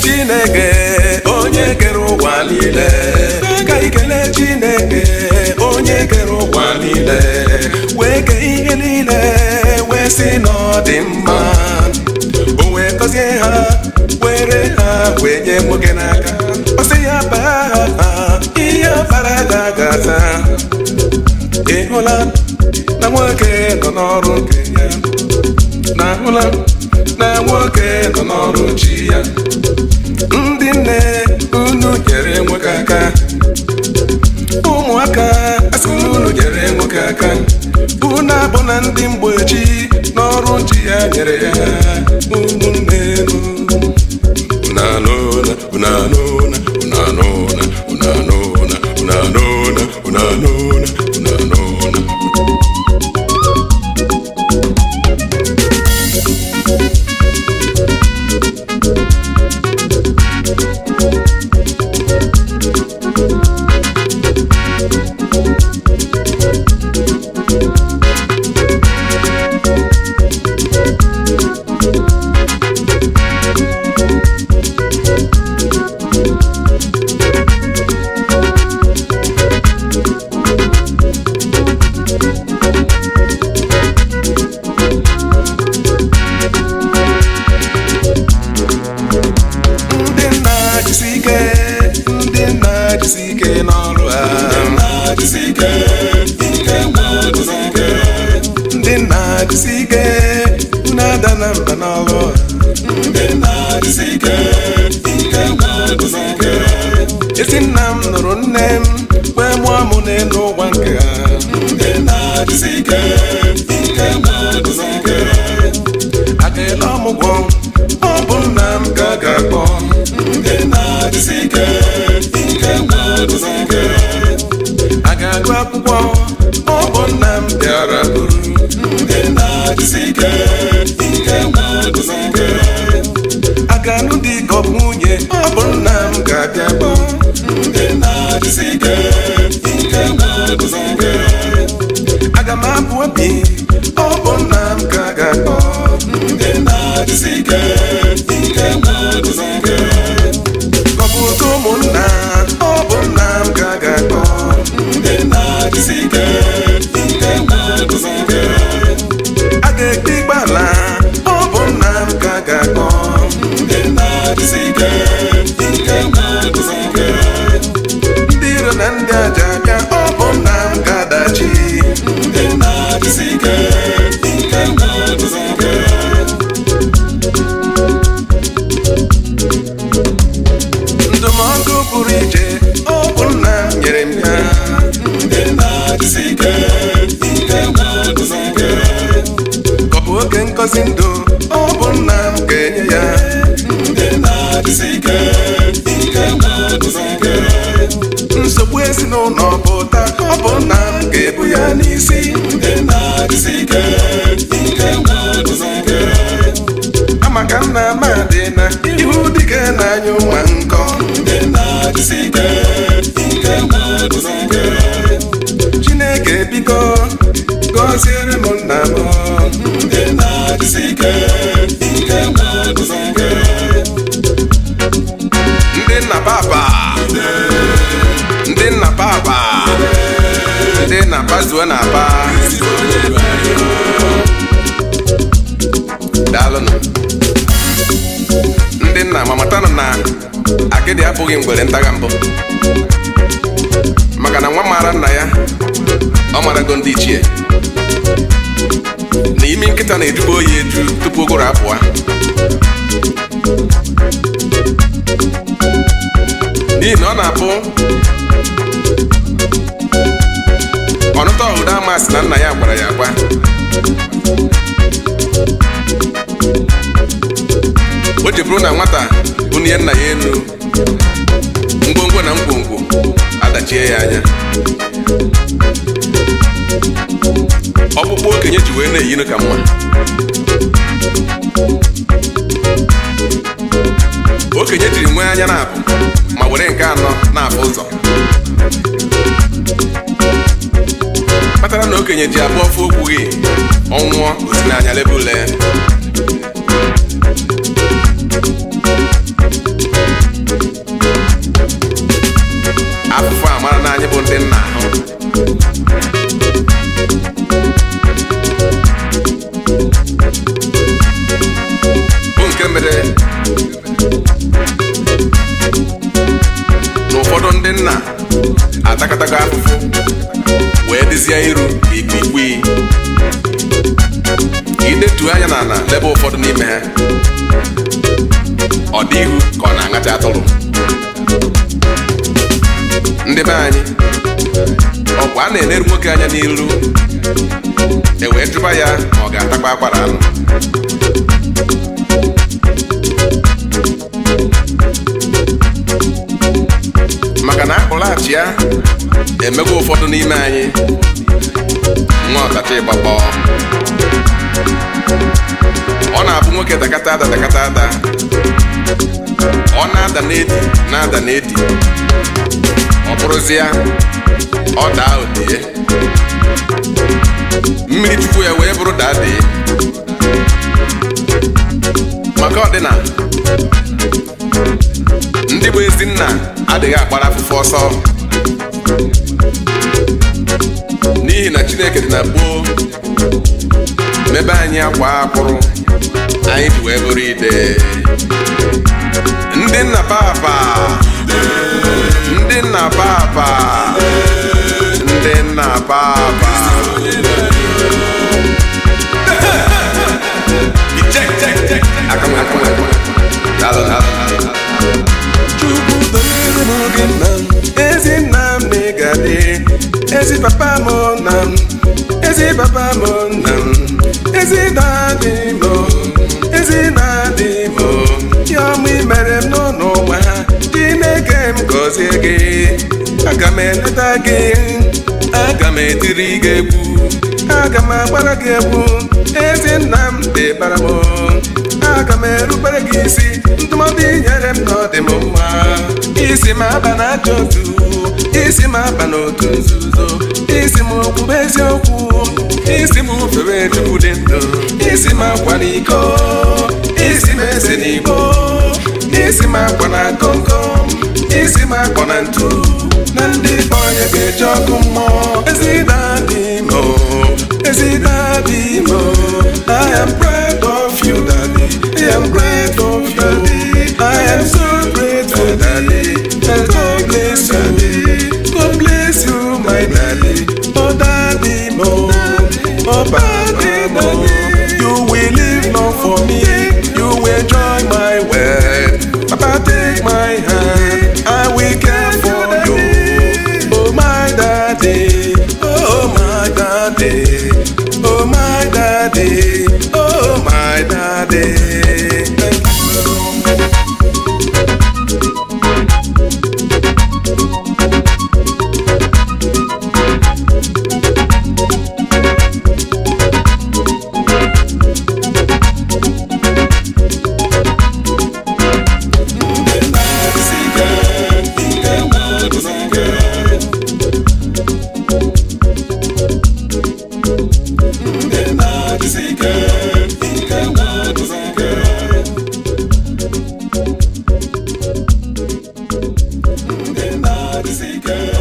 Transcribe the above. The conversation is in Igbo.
Chineke onye kere ụwa niile, ka ikele Chineke onye kere ụwa niile, wee kee ihe niile wee sị na ọ dị mma, o wee gọzie ha were ha wee nye nwoke n'aka, ọ sị ya baa ha ihe bara ga-agaza. Ị hụla na nwoke nọ n'ọrụ nke ya, na hụla na nwoke nọ n'ọrụ chi ya. Ndị nne unu nyere nwoke aka, ụmụaka asị unu nyere nwoke aka, unu abụ na ndị mgbechi n'ọrụ chi ya nyere ya. Ụmụnne unanona unanona unanona unanona unanona unanona unanona. Jisike n'ọrụ ha, jisike ike mmadụ n'ike. Ndị nna jisike unu ada na mba n'ọrụ ha, ndị nna jisike ike mmadụ n'ike. Ezi nna m nụrụ nne m wee mụọ mụ n'elu ụwa nke ha, ndị nna jisike ike mmadụ n'ike. A ga-ele ọmụgwọ ọ bụ nna m ka a ga-akpọ, ndị nna jisike a ga-agụ akwụkwọ ọ bụ nna m bịara buru, ndị na-adịsike ike mmadụ n'ike. A ga-anụ dị ka ọ bụ nwunye ọ bụ nna m ga-abịa bụ, ndị na-adịsike ike mmadụ n'ike. Aga m abụ obi ọ bụ nna m ka a ga-akpọ, ndị na-adịsike ike mmadụ n'ike. Ọ bụ otu ụmụnna ọ bụ nna m ka a ga-akpọ, ndị na-adịsike ike mmadụ n'ike. A ga-ekpe ikpe ala ọ bụ nna m ka a ga-akpọ, ndị na-adịsike ike mmadụ n'ike. Ndị iro na ndị aja abịa ọ bụ nna m ga-adachi, ndị na-adịsike ike mmadụ n'ike. Ndụmọdụ pụrụ iche ọ bụ nna m nyere m ya, ndị na-adịsike ike mmadụ n'ike. Ọ bụ oge ngọzi ndụ ọ bụ nna m ga-enye ya, ndị na-adịsike ike mmadụ n'ike. Nsogbu ezinụlọ pụta ọ bụ nna m ga-ebu ya n'isi, ndị na-adịsike ike mmadụ n'ike. Amaka nna Amadị na ihu dike n'anya ụmụ nkọ, ndị na-adịsike ike mmadụ n'ike. Chineke biko gọziere m nna m, ndị na-adịsike ike mmadụ n'ike. Ndị nna papa, ndị nna papa, ndị nna pazuo na apa. Daalụnụ. Ndị nna ma matanụ na akịdị abụghị ngwere ntaga mbụ, maka na nwa mara nna ya ọ marago ndị ichie, na imi nkịta na-eduba oyi eju tupu ụgụrụ apụọ. N'ihi na ọ na-abụ ọnụta ọhụda amasị na nna ya gwara ya agwa. O ji bụrụ na nwata bunie nna ya elu, ngwongwo na ngwongwo adachie ya anya. Ọkpụkpụ okenye ji wee na-eyinu ka mma. Okenye jiri nwee anya na-apụ ma were nke anọ na-afụ ụzọ. Kpatara na okenye ji abụọ fụ okwughị, ọnwụọ osi n'anya lebe ule. Afụfụ a mara na anyị bụ ndị nna ahụ. Bụ nke mere na ụfọdụ ndị nna atakatago afụfụ wee dịzie iru ikwikwii. Idetu anya n'ala lebe ụfọdụ n'ime ha, ọ dị ihu ka ọ na-aṅacha atụrụ. Ndị be anyị, ọkwa a na-eleru nwoke anya n'iru, wee jụba ya ma ọ ga-atakwa akwara anụ. Maka na akpụlaghachi ya emego ụfọdụ n'ime anyị nwa ọkacha ịgbakpọ. Ọ na-abụ nwoke dakata ada dakata ada, ọ na-ada n'edi na-ada n'edi, ọ bụrụzie ọ daa odie, mmiri chukwu ya wee bụrụ daa dee. Maka ọdịna ndị bụ ezi nna adịghị agbara afụfụ ọsọ, n'ihi na Chineke dị na gboo mebe anyị akwa akpụrụ anyị ji wee bụrụ ide. Ndị nna papa, ndị nna papa, ndị nna papa. Ezi nna m na-egade, ezi papa m na m, ezi papa m na m, ezi dadị m, ezi dadị m. Ya ọmụ i mere m n'ụwa, Chineke m gọzie gị. Aga m eleta gị, aga m etiri gị egwu, aga m agbara gị egwu. Ezi nna m debara m, aga m erubere gị isi. Ndụmọdụ i nyere m n'ọdị m mma. Isi m aba n'ajọ otu, isi m aba n'otu nzuzo, isi m okwube eziokwu, isi m fere Chukwu dị ndụ, isi m akwa n'iko, isi m ese n'igbo, isi m akwa na komkom, isi m akwa na ntu, na ndị onye ga-eji ọkụ mmụọ. Ezi dadị m, ezi dadị m, I am proud of you, daddy. I am proud of you, daddy. I am so grateful, daddy. And God bless you, daddy. God bless you, my daddy. Oh, daddy, mo. Oh, daddy, mo. You will live long for me. You will enjoy my wealth. Papa, take my hand. I will care for you. Oh, my daddy. Oh, my daddy. Oh, my daddy. Oh, my daddy. Seeker.